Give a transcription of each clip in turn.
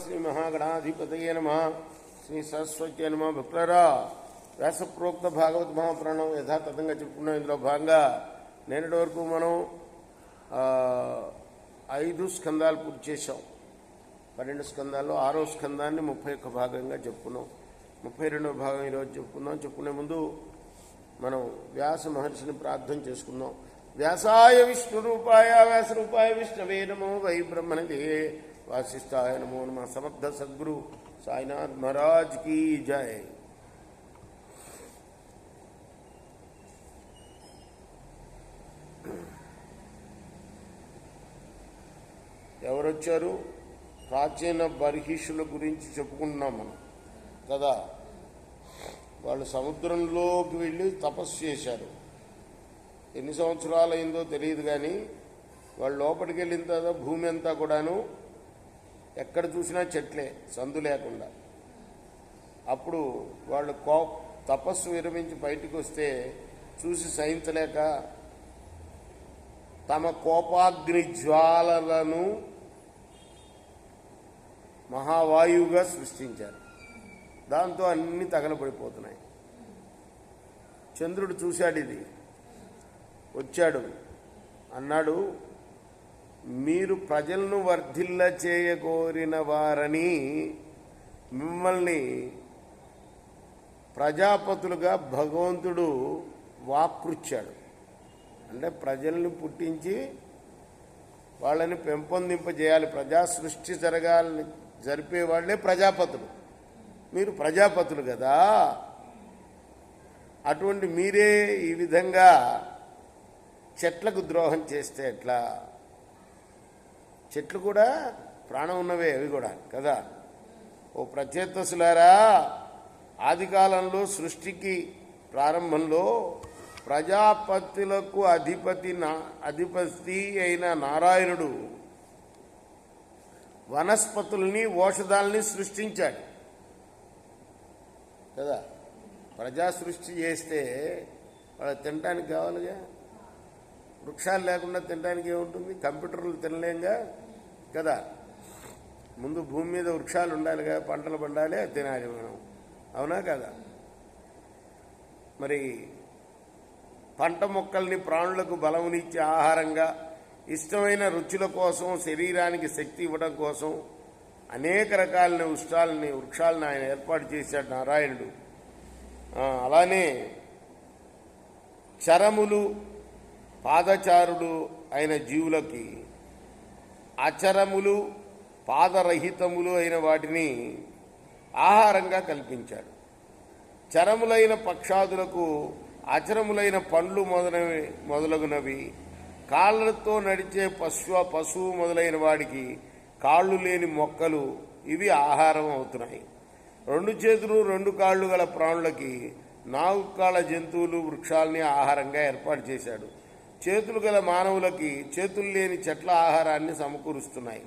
శ్రీ మహాగణాధిపతయే నమః. శ్రీ సరస్వతి నమః. భక్తులారా, వ్యాసప్రోక్త భాగవత మహాపురాణం యథాతథంగా చెప్పుకున్నాం. ఇందులో భాగంగా నేటి వరకు మనం 5 స్కందాలు పూర్తి చేశాం. 12 స్కందాల్లో 6వ స్కందాన్ని 31 భాగంగా చెప్పుకున్నాం. 32వ భాగం ఈరోజు చెప్పుకుందాం. చెప్పుకునే ముందు మనం వ్యాస మహర్షిని ప్రార్థన చేసుకుందాం. వ్యాసాయ విష్ణురూపాయ వ్యాసరూపాయ విష్ణవే నమో వై బ్రహ్మణే వాసిష్ఠాయ నమో నమః. సమర్థ సద్గురు సాయినాథ్ మహారాజ్ కీ జై. ఎవరొచ్చారు? ప్రాచీన బర్హిషుల గురించి చెప్పుకుంటున్నాం మనం కదా. వాళ్ళు సముద్రంలోకి వెళ్ళి తపస్సు చేశారు. ఎన్ని సంవత్సరాలు అయిందో తెలియదు, కానీ వాళ్ళు లోపలికి వెళ్ళిన తర్వాత భూమి అంతా కూడాను ఎక్కడ చూసినా చెట్లే, సందు లేకుండా. అప్పుడు వాళ్ళు తపస్సు విరమించి బయటికి వస్తే చూసి సహించలేక తమ కోపాగ్ని జ్వాలలను మహావాయువుగా సృష్టించారు. దాంతో అన్ని తగలబడిపోతున్నాయి. చంద్రుడు చూశాడు, ఇది వచ్చాడు, అన్నాడు, మీరు ప్రజలను వర్ధిల్ల చేయగోరిన వారని మిమ్మల్ని ప్రజాపతులుగా భగవంతుడు వాకృచ్చాడు. అంటే ప్రజల్ని పుట్టించి వాళ్ళని పెంపొందింపజేయాలి, ప్రజా సృష్టి జరిపేవాళ్లే ప్రజాపతులు. మీరు ప్రజాపతులు కదా, అటువంటి మీరే ఈ విధంగా చెట్లకు ద్రోహం చేస్తే ఎట్లా? చెట్లు కూడా ప్రాణం ఉన్నవే, అవి కూడా కదా. ఓ ప్రచేతసులారా, ఆది కాలంలో సృష్టికి ప్రారంభంలో ప్రజాపతులకు అధిపతి అయిన నారాయణుడు వనస్పతుల్ని ఓషధాలని సృష్టించాడు కదా. ప్రజా సృష్టి చేస్తే వాళ్ళు తినడానికి కావాలిగా. వృక్షాలు లేకుండా తినడానికి ఏముంటుంది? కంప్యూటర్లు తినలేంగా కదా. ముందు భూమి మీద వృక్షాలు ఉండాలిగా, పంటలు పండాలి, తినాలి మనం, అవునా కదా. మరి పంట మొక్కల్ని ప్రాణులకు బలమునిచ్చే ఆహారంగా, ఇష్టమైన రుచుల కోసం, శరీరానికి శక్తి ఇవ్వడం కోసం అనేక రకాలైన వృక్షాలను ఆయన ఏర్పాటు చేశాడు నారాయణుడు. అలానే చరములు, పాదచారులు అయిన జీవులకి అచరములు, పాదరహితములు అయిన వాటిని ఆహారంగా కల్పించాడు. చరములైన పక్షాదులకు అచరములైన పండ్లు మొదలగునవి, కాళ్ళతో నడిచే పశువు మొదలైన వాడికి కాళ్ళు లేని మొక్కలు, ఇవి ఆహారం అవుతున్నాయి. 2 చేతులు 2 కాళ్ళు గల ప్రాణులకి 4 కాళ్ళ జంతువులు, వృక్షాలని ఆహారంగా ఏర్పాటు చేశాడు. చేతులు గల మానవులకి చేతులు లేని చెట్ల ఆహారాన్ని సమకూరుస్తున్నాయి.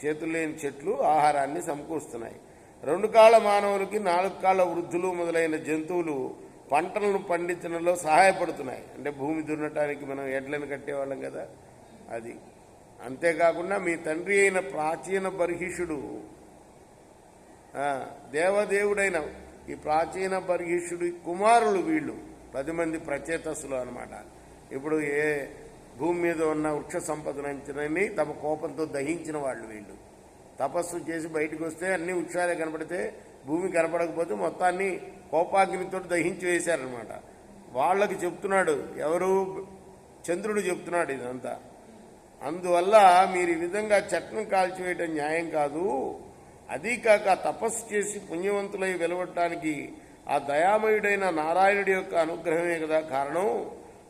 చేతులు లేని చెట్లు ఆహారాన్ని సమకూరుస్తున్నాయి. 2 కాళ్ళ మానవులకి 4 కాళ్ళ వృద్ధులు మొదలైన జంతువులు పంటలను పండించడంలో సహాయపడుతున్నాయి. అంటే భూమి దున్నటానికి మనం ఎడ్లను కట్టేవాళ్ళం కదా, అది. అంతేకాకుండా మీ తండ్రి అయిన ప్రాచీన బర్హిషుడు, దేవదేవుడైన ఈ ప్రాచీన బర్హిషుడి కుమారులు వీళ్ళు 10 మంది ప్రచేతసులు అన్నమాట. ఇప్పుడు ఏ భూమి మీద ఉన్న వృక్ష సంపదనంచనని తమ కోపంతో దహించిన వాళ్ళు వీళ్ళు. తపస్సు చేసి బయటకు వస్తే అన్ని వృక్షాలే కనపడితే, భూమి కనపడకపోతే మొత్తాన్ని కోపాగ్నితో దహించి వేశారనమాట. వాళ్ళకి చెప్తున్నాడు, ఎవరు? చంద్రుడు చెప్తున్నాడు ఇదంతా. అందువల్ల మీరు ఈ విధంగా చెట్లను కాల్చివేయటం న్యాయం కాదు. అదీ కాక తపస్సు చేసి పుణ్యవంతులై వెలువడటానికి ఆ దయామయుడైన నారాయణుడి యొక్క అనుగ్రహమే కదా కారణం.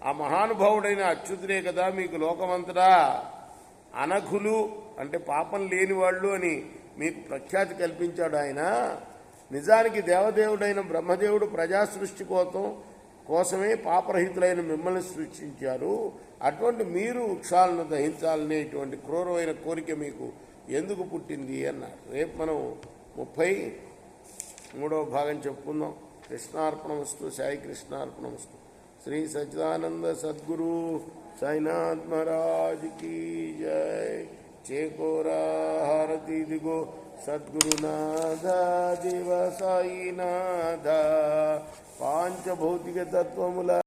ఆ మహానుభావుడైన అచ్యుతుడే కదా మీకు లోకమంతటా అనఘులు, అంటే పాపం లేని వాళ్ళు అని మీకు ప్రఖ్యాతి కల్పించాడు ఆయన. నిజానికి దేవదేవుడైన బ్రహ్మదేవుడు ప్రజా సృష్టి కోసమే పాపరహితులైన మిమ్మల్ని సృష్టించారు. అటువంటి మీరు వృక్షాలను దహించాలనే ఇటువంటి క్రూరమైన కోరిక మీకు ఎందుకు పుట్టింది అన్నారు. రేపు మనం 33వ భాగం చెప్పుకుందాం. కృష్ణార్పణమస్తు. సాయి కృష్ణార్పణమస్తు. శ్రీ సచ్చిదానంద సద్గురు సాయినాథ్ మహారాజ్ की जय। चेकोरा हारती ఇదిగో సద్గురునాథ దేవ సాయినాథ. పాంచభౌతిక తత్వముల